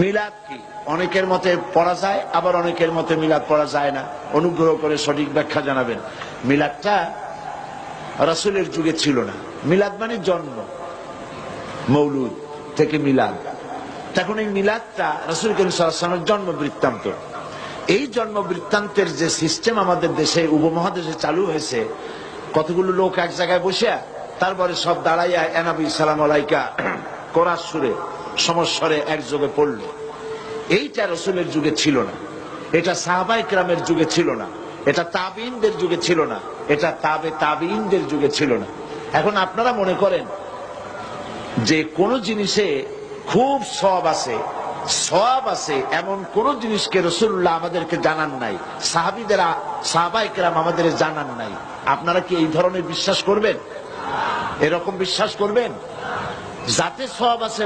মিলাদ কি? অনেকের মতে পড়া যায়, আবার অনেকের মতে মিলাদ পড়া যায় না। অনুগ্রহ করে সঠিক ব্যাখ্যা জানাবেন। মিলাদটা রাসূলের যুগে ছিল না। মিলাদ মানে জন্ম, মৌলুদ থেকে মিলাদ। তখন এই মিলাদটা রাসূল করিম সাল্লাল্লাহু আলাইহি ওয়াসাল্লামের জন্ম বৃত্তান্ত। এই জন্ম বৃত্তান্তের যে সিস্টেম আমাদের দেশে উপমহাদেশে চালু হয়েছে, কতগুলো লোক এক জায়গায় বসে তারপরে সব দাঁড়াইয়া এনাবি সালাম আলাইকা কোরআন সুরে সমস্বরে একযোগে পড়ল, এইটা রাসূলের যুগে ছিল না। এটা সাহাবায়ে কেরামের যুগে ছিল না। এটা তাবিঈনদের যুগে ছিল না। এটা তাবিঈনদের যুগে ছিল না। এখন আপনারা মনে করেন যে কোন জিনিসে খুব সওয়াব আছে এমন কোন জিনিসকে রাসূলুল্লাহ আমাদেরকে জানান নাই, সাহাবায়ে কেরাম আমাদের জানান নাই। আপনারা কি এই ধরনের বিশ্বাস করবেন? এরকম বিশ্বাস করবেন? যাতে সওয়াব আছে